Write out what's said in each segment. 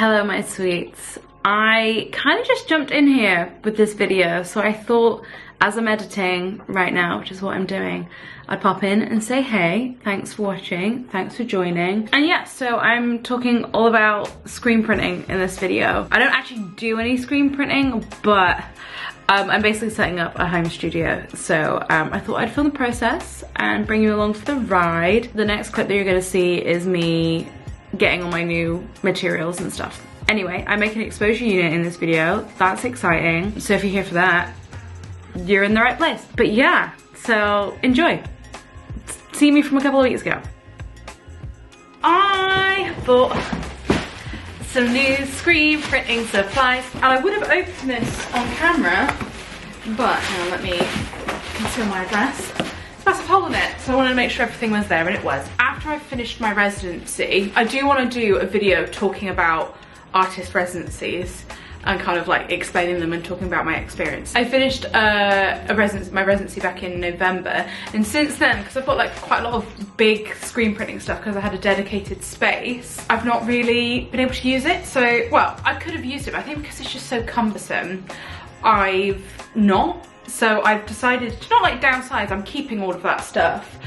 Hello my sweets. I kind of just jumped in here with this video, so I thought as I'm editing right now, which is what I'm doing, I'd pop in and say hey, thanks for watching, thanks for joining. And yeah, so I'm talking all about screen printing in this video. I don't actually do any screen printing, but I'm basically setting up a home studio. So I thought I'd film the process and bring you along for the ride. The next clip that you're gonna see is me getting on my new materials and stuff. Anyway, I make an exposure unit in this video. That's exciting. So if you're here for that, you're in the right place. But yeah, so enjoy. See me from a couple of weeks ago. I bought some new screen printing supplies, and I would have opened this on camera, but hang on, let me conceal my address. There's a hole in it, so I wanted to make sure everything was there, and it was. After I finished my residency, I do want to do a video talking about artist residencies and kind of like explaining them and talking about my experience. I finished my residency back in November, and since then, because I've got like quite a lot of big screen printing stuff because I had a dedicated space, I've not really been able to use it. So, well, I could have used it, but I think because it's just so cumbersome, I've not. So I've decided to not like downsize, I'm keeping all of that stuff,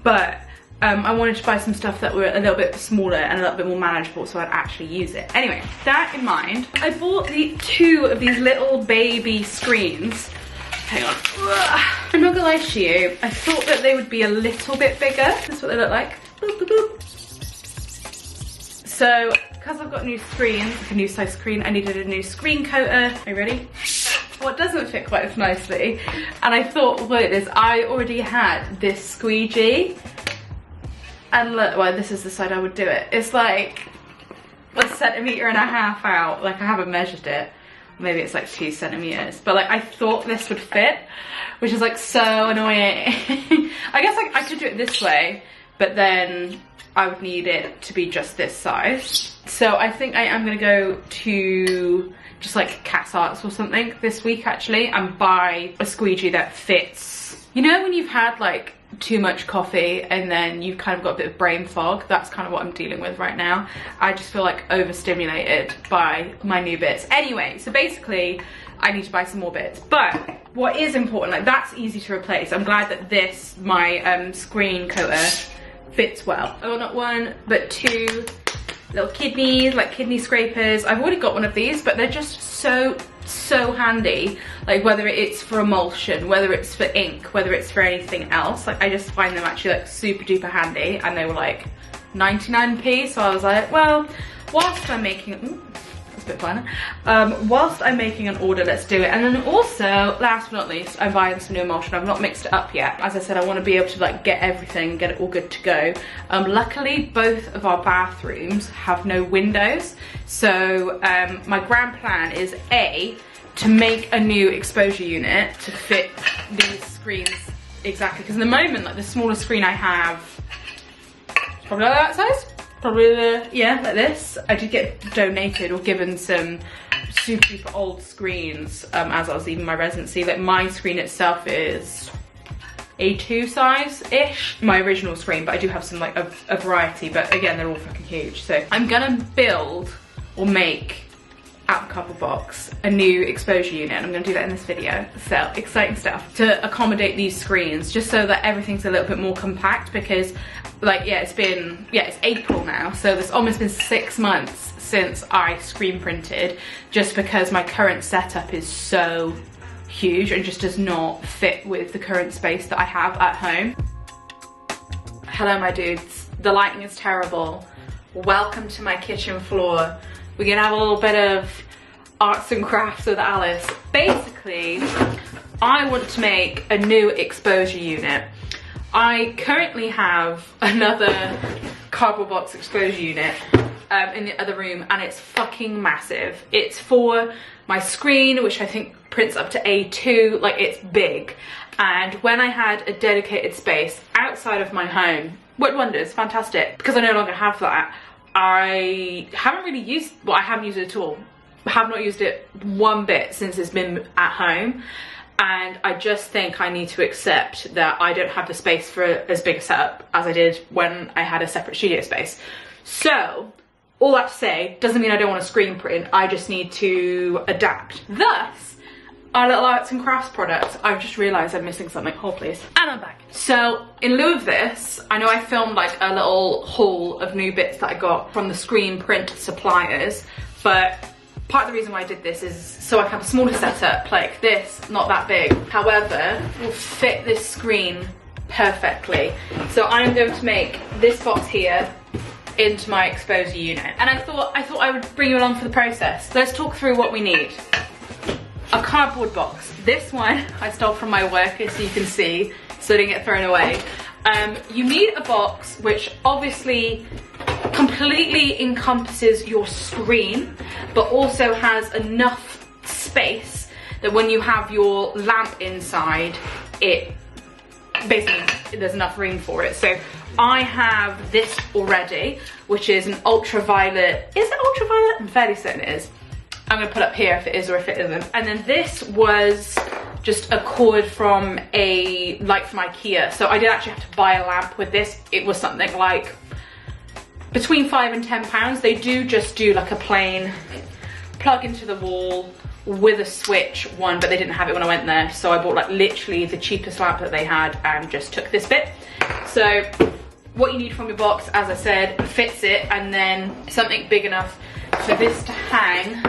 but I wanted to buy some stuff that were a little bit smaller and a little bit more manageable so I'd actually use it. Anyway, that in mind, I bought two of these little baby screens. Hang on. I'm not gonna lie to you, I thought that they would be a little bit bigger. That's what they look like. Boop, boop, boop. So, because I've got new screens, like a new size screen, I needed a new screen coater. Are you ready? Well, it doesn't fit quite as nicely. And I thought, look at this, I already had this squeegee. And look, well, this is the side I would do it. It's like a 1.5 centimeters out. Like, I haven't measured it. Maybe it's like 2 centimeters. But like, I thought this would fit, which is like so annoying. I guess like I could do it this way, but then I would need it to be just this size. So I think I am gonna go to just like Cat's Arts or something this week actually, and buy a squeegee that fits. You know when you've had like too much coffee and then you've kind of got a bit of brain fog? That's kind of what I'm dealing with right now. I just feel like overstimulated by my new bits. Anyway, so basically I need to buy some more bits, but what is important, like that's easy to replace. I'm glad that this, my screen coater, fits well. Oh, not one, but two little kidneys, like kidney scrapers. I've already got one of these, but they're just so handy. Like whether it's for emulsion, whether it's for ink, whether it's for anything else, like I just find them actually like super duper handy, and they were like 99p, so I was like, well, whilst I'm making, that's a bit fun. Whilst I'm making an order, let's do it. And then also, last but not least, I'm buying some new emulsion. I've not mixed it up yet. As I said, I want to be able to like get everything, get it all good to go. Luckily, both of our bathrooms have no windows. So my grand plan is A, to make a new exposure unit to fit these screens exactly. Because at the moment, like the smallest screen I have, probably like that size. Probably yeah, like this. I did get donated or given some super old screens as I was leaving my residency. Like my screen itself is A2 size-ish, my original screen, but I do have some like a variety, but again, they're all fucking huge. So I'm gonna build or make out the cardboard box a new exposure unit, and I'm gonna do that in this video. So exciting stuff to accommodate these screens, just so that everything's a little bit more compact, because like, yeah, it's April now, so it's almost been 6 months since I screen printed, just because my current setup is so huge and just does not fit with the current space that I have at home. Hello my dudes, the lighting is terrible. Welcome to my kitchen floor. We're gonna have a little bit of arts and crafts with Alice. Basically, I want to make a new exposure unit. I currently have another cardboard box exposure unit in the other room, and it's fucking massive. It's for my screen, which I think prints up to A2, like it's big. And when I had a dedicated space outside of my home, worked wonders, fantastic. Because I no longer have that, I haven't really used, well, I haven't used it at all. I have not used it one bit since it's been at home. And I just think I need to accept that I don't have the space for as big a setup as I did when I had a separate studio space. So all that to say, doesn't mean I don't want to screen print, I just need to adapt. Thus, our little arts and crafts products. I've just realised I'm missing something. Hold please. And I'm back. So in lieu of this, I know I filmed like a little haul of new bits that I got from the screen print suppliers, but part of the reason why I did this is so I can have a smaller setup like this, not that big. However, will fit this screen perfectly. So I'm going to make this box here into my exposer unit. And I thought I would bring you along for the process. Let's talk through what we need. A cardboard box. This one I stole from my workers, so you can see, so it didn't get thrown away. You need a box which obviously completely encompasses your screen, but also has enough space that when you have your lamp inside, it basically there's enough room for it. So I have this already, which is an ultraviolet. Is it ultraviolet? I'm fairly certain it is. I'm gonna put up here if it is or if it isn't. And then this was just a cord from a light from IKEA. So I did actually have to buy a lamp with this. It was something like between £5 and £10. They do just do like a plain plug into the wall with a switch one, but they didn't have it when I went there. So I bought like literally the cheapest lamp that they had and just took this bit. So what you need from your box, as I said, fits it, and then something big enough for this to hang.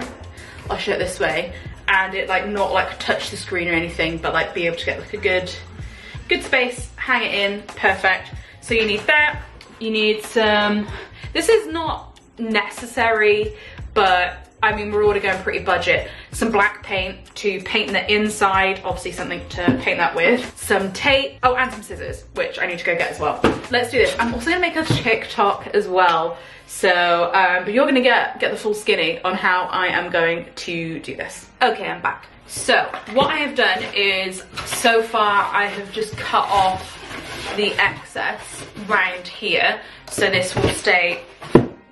I'll show it this way, and it like not like touch the screen or anything, but like be able to get like a good space, hang it in, perfect. So you need that. You need some, this is not necessary, but I mean, we're already going pretty budget. Some black paint to paint the inside, obviously something to paint that with. Some tape, oh, and some scissors, which I need to go get as well. Let's do this. I'm also gonna make a TikTok as well. So, but you're gonna get the full skinny on how I am going to do this. Okay, I'm back. So, what I have done is, so far I have just cut off the excess round here. So this will stay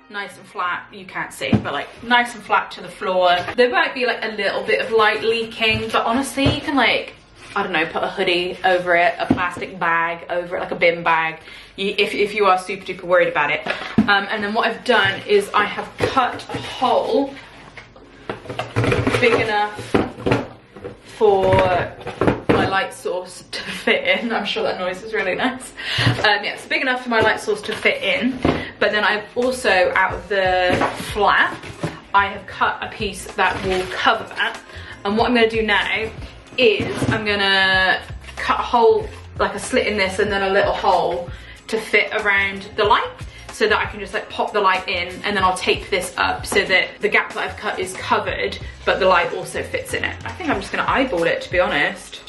nice and flat. You can't see, but like nice and flat to the floor. There might be like a little bit of light leaking, but honestly you can like, I don't know, put a hoodie over it, a plastic bag over it, like a bin bag, if you are super duper worried about it. And then what I've done is I have cut a hole big enough for my light source to fit in. I'm sure that noise is really nice. Yeah, it's big enough for my light source to fit in. But then I've also, out of the flap, I have cut a piece that will cover that. And what I'm gonna do now is I'm gonna cut a hole, like a slit in this, and then a little hole to fit around the light, so that I can just like pop the light in, and then I'll tape this up so that the gap that I've cut is covered, but the light also fits in it. I think I'm just gonna eyeball it, to be honest.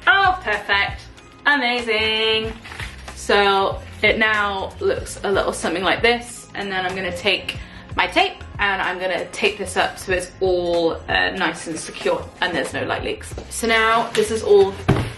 Oh, perfect, amazing. So it now looks a little something like this, and then I'm gonna take my tape and I'm gonna tape this up so it's all nice and secure and there's no light leaks. So now this is all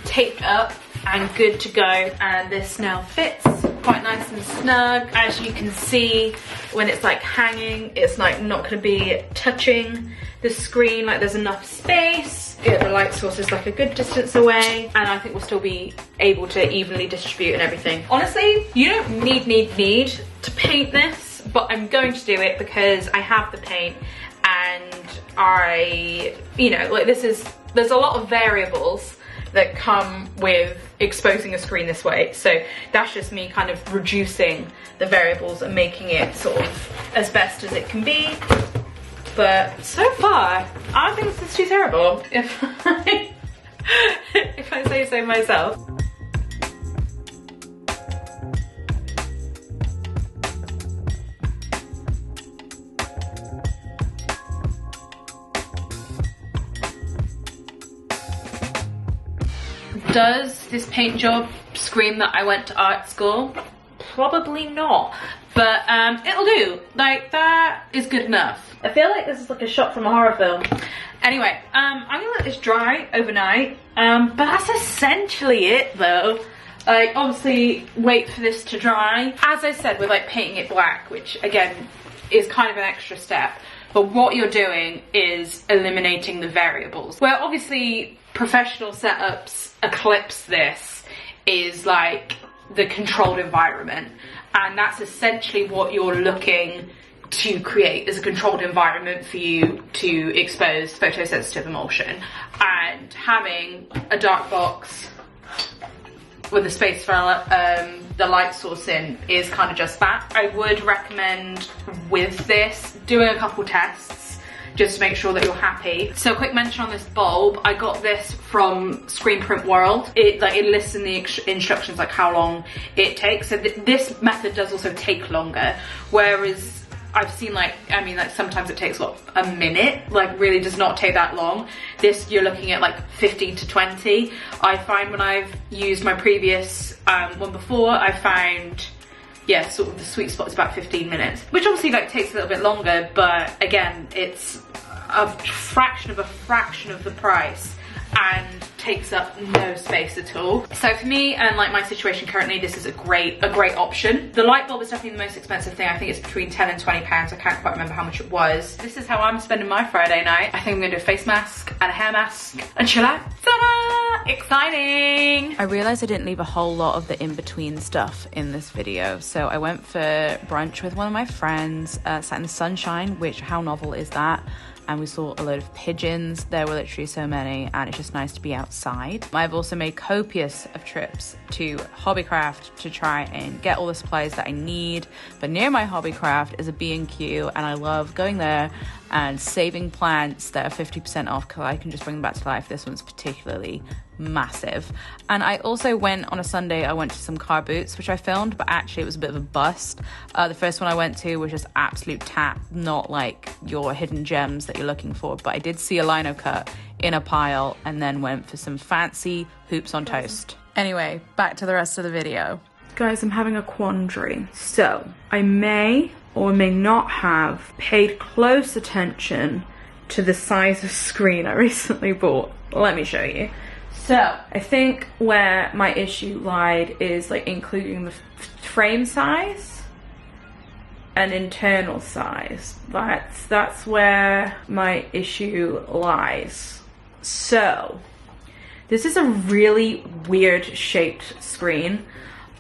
taped up and good to go, and this now fits quite nice and snug. As you can see, when it's like hanging, it's like not gonna be touching the screen, like there's enough space. Yeah, the light source is like a good distance away, and I think we'll still be able to evenly distribute and everything. Honestly, you don't need to paint this, but I'm going to do it because I have the paint, and you know, like there's a lot of variables that come with exposing a screen this way. So that's just me kind of reducing the variables and making it sort of as best as it can be. But so far, I don't think this is too terrible, if I say so myself. Does this paint job scream that I went to art school? Probably not, but it'll do. Like, that is good enough. I feel like this is like a shot from a horror film. Anyway, I'm gonna let this dry overnight, but that's essentially it though. Like, obviously wait for this to dry. As I said, with like painting it black, which again is kind of an extra step, but what you're doing is eliminating the variables. Where obviously professional setups eclipse this is like the controlled environment, And that's essentially what you're looking to create, is a controlled environment for you to expose photosensitive emulsion. And having a dark box with a space for the light source in is kind of just that. I would recommend with this doing a couple tests just to make sure that you're happy. So a quick mention on this bulb, I got this from Screen Print World. It lists in the instructions like how long it takes. So this method does also take longer, whereas I've seen like sometimes it takes what, a minute, like really does not take that long. This you're looking at like 15 to 20. I find when I've used my previous one before, I found, yeah, sort of the sweet spot is about 15 minutes, which obviously like takes a little bit longer, but again, it's a fraction of the price and takes up no space at all. So for me and like my situation currently, this is a great option. The light bulb is definitely the most expensive thing. I think it's between 10 and 20 pounds. I can't quite remember how much it was. This is how I'm spending my Friday night. I think I'm gonna do a face mask and a hair mask and chill out. Ta-da! Exciting! I realized I didn't leave a whole lot of the in-between stuff in this video. So I went for brunch with one of my friends, sat in the sunshine, which how novel is that? And we saw a load of pigeons. There were literally so many, and it's just nice to be outside. I've also made copious of trips to Hobbycraft to try and get all the supplies that I need. But near my Hobbycraft is a B&Q, and I love going there and saving plants that are 50% off because I can just bring them back to life. This one's particularly massive. And I also went on a Sunday, I went to some car boots, which I filmed, but actually it was a bit of a bust. The first one I went to was just absolute tap, not like your hidden gems that you're looking for, but I did see a lino cut in a pile and then went for some fancy hoops on toast. Anyway, back to the rest of the video. Guys, I'm having a quandary. So I may or may not have paid close attention to the size of screen I recently bought. Let me show you. So I think where my issue lied is like including the frame size and internal size. That's where my issue lies. So this is a really weird shaped screen.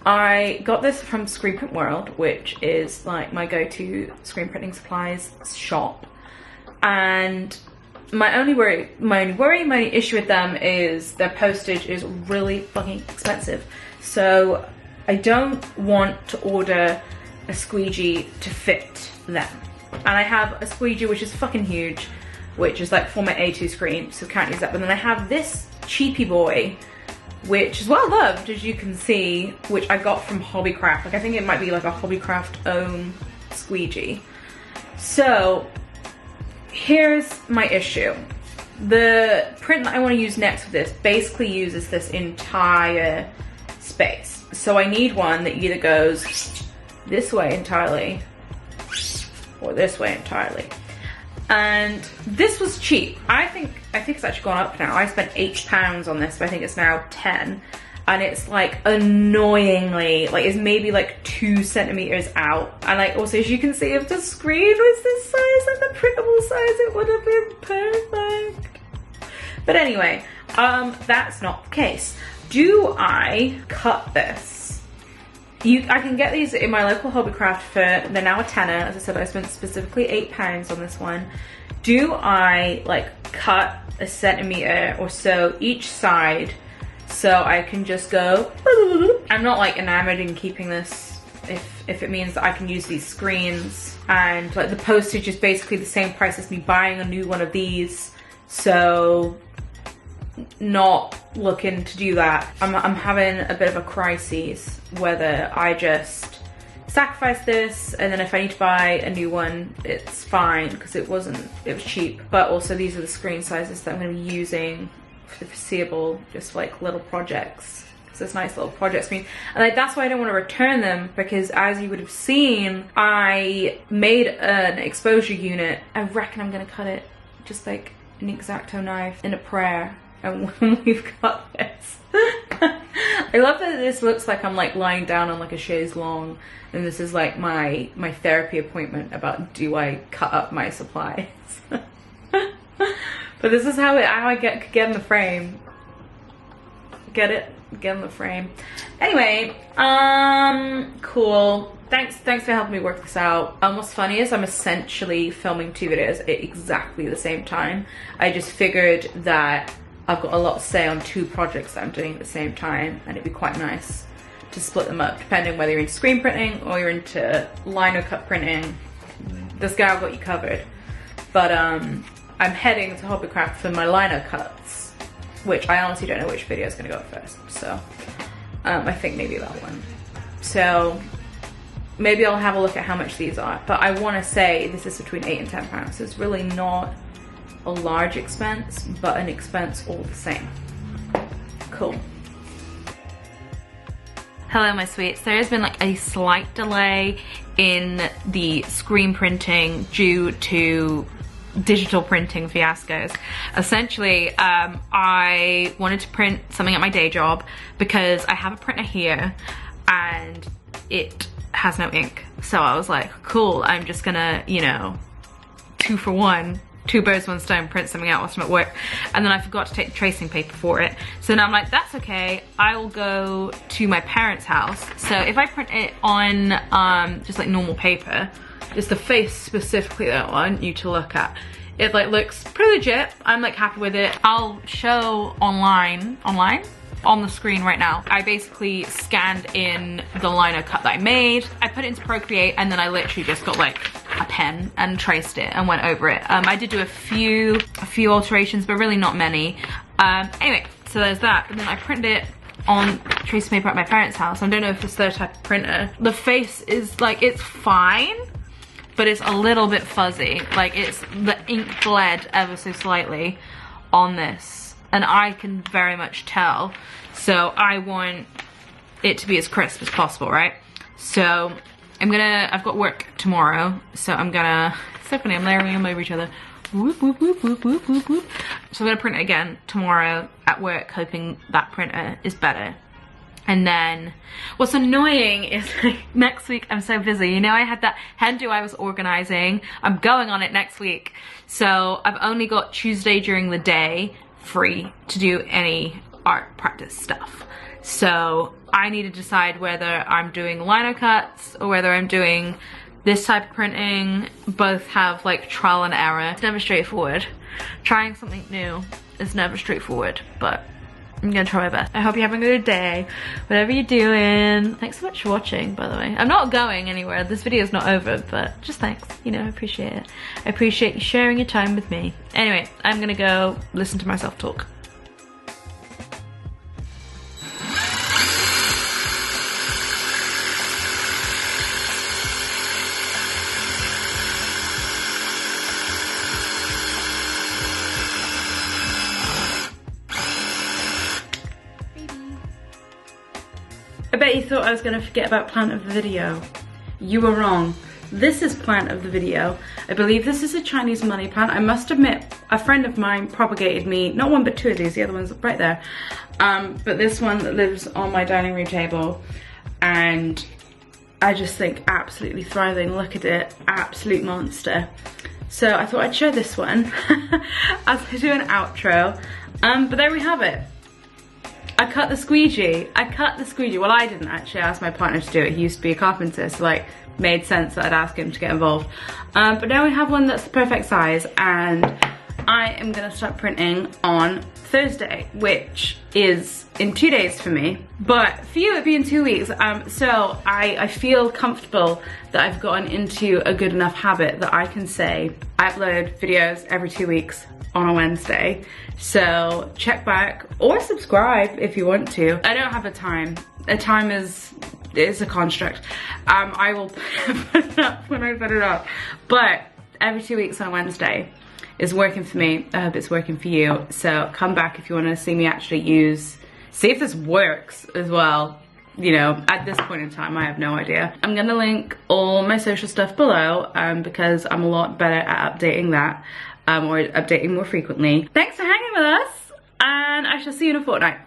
I got this from Screen Print World, which is like my go-to screen printing supplies shop. And my only issue with them is their postage is really fucking expensive. So I don't want to order a squeegee to fit them. And I have a squeegee which is fucking huge, which is like for my A2 screen, so can't use that. But then I have this cheapy boy, which is well loved, as you can see, which I got from Hobbycraft. Like I think it might be like a Hobbycraft own squeegee. So here's my issue. The print that I want to use next with this basically uses this entire space. So I need one that either goes this way entirely or this way entirely. And this was cheap. I think it's actually gone up now. I spent £8 on this, but I think it's now 10. And it's like annoyingly, like it's maybe like 2 centimeters out. And like also, as you can see, if the screen was this size, like the printable size, it would have been perfect. But anyway, that's not the case. Do I cut this? I can get these in my local Hobbycraft for, they're now a tenner. As I said, I spent specifically £8 on this one. Do I like cut a centimeter or so each side so I can just go? I'm not like enamored in keeping this if it means that I can use these screens, and like the postage is basically the same price as me buying a new one of these, so not looking to do that. I'm having a bit of a crisis whether I just sacrifice this, and then if I need to buy a new one, it's fine because it was cheap. But also these are the screen sizes that I'm going to be using for the foreseeable, just like little projects. It's this nice little project screen, and like that's why I don't want to return them, because as you would have seen, I made an exposure unit. I reckon I'm going to cut it just like an X-Acto knife in a prayer. And when we've got this, I love that this looks like I'm like lying down on like a chaise longue, and this is like my therapy appointment about do I cut up my supplies. But this is how I could get in the frame. Get it? get in the frame. Anyway, cool. Thanks for helping me work this out. What's funny is I'm essentially filming 2 videos at exactly the same time. I just figured that I've got a lot to say on 2 projects that I'm doing at the same time, and it'd be quite nice to split them up, depending whether you're into screen printing or you're into lino cut printing. This gal got you covered. But I'm heading to Hobbycraft for my lino cuts, which I honestly don't know which video is gonna go up first. So I think maybe that one. So maybe I'll have a look at how much these are. But I wanna say this is between £8 and £10. So it's really not a large expense, but an expense all the same. Cool. Hello my sweets. There has been like a slight delay in the screen printing due to digital printing fiascos. Essentially, I wanted to print something at my day job because I have a printer here and it has no ink. So I was like, cool, I'm just gonna, you know, 2 for 1. 2 birds, 1 stone, print something out whilst I'm at work. And then I forgot to take the tracing paper for it. So now I'm like, that's okay. I will go to my parents' house. So if I print it on just like normal paper, just the face specifically that I want you to look at, it like looks pretty legit. I'm like happy with it. I'll show online on the screen right now. I basically scanned in the lino cut that I made. I put it into Procreate and then I literally just got like a pen and traced it and went over it. I did do a few alterations, but really not many. Anyway, so there's that. And then I printed it on tracing paper at my parents' house. I don't know if it's their type of printer. The face is like, it's fine, but it's a little bit fuzzy. Like the ink bled ever so slightly on this, and I can very much tell. So I want it to be as crisp as possible, right? So I've got work tomorrow, so I'm gonna, it's so funny, I'm layering them over each other. Whoop, whoop, whoop, whoop, whoop, whoop, whoop. So I'm gonna print it again tomorrow at work, hoping that printer is better. And then what's annoying is like, next week I'm so busy. You know, I had that hen do I was organizing. I'm going on it next week. So I've only got Tuesday during the day free to do any art practice stuff. So I need to decide whether I'm doing lino cuts or whether I'm doing this type of printing. Both have like trial and error. It's never straightforward. Trying something new is never straightforward, but I'm gonna try my best. I hope you're having a good day, whatever you're doing. Thanks so much for watching, by the way. I'm not going anywhere. This video is not over, but just thanks. You know, I appreciate it. I appreciate you sharing your time with me. Anyway, I'm gonna go listen to myself talk. I bet you thought I was gonna forget about plant of the video. You were wrong. This is plant of the video. I believe this is a Chinese money plant. I must admit, a friend of mine propagated me, not 1 but 2 of these, the other one's right there. But this one that lives on my dining room table, and I just think absolutely thriving. Look at it, absolute monster. So I thought I'd share this one as I do an outro. But there we have it. I cut the squeegee. Well, I didn't actually. I asked my partner to do it. He used to be a carpenter, so like made sense that I'd ask him to get involved. But now we have one that's the perfect size, and I am gonna start printing on Thursday, which is in 2 days for me. But for you, it'd be in 2 weeks. So I feel comfortable that I've gotten into a good enough habit that I can say I upload videos every 2 weeks on a Wednesday. So check back or subscribe if you want to. I don't have a time. A time is a construct. I will put it up when I put it up. But every 2 weeks on a Wednesday is working for me. I hope it's working for you. So come back if you want to see me actually see if this works as well. You know, at this point in time, I have no idea. I'm gonna link all my social stuff below because I'm a lot better at updating that. Or updating more frequently. Thanks for hanging with us, and I shall see you in a fortnight.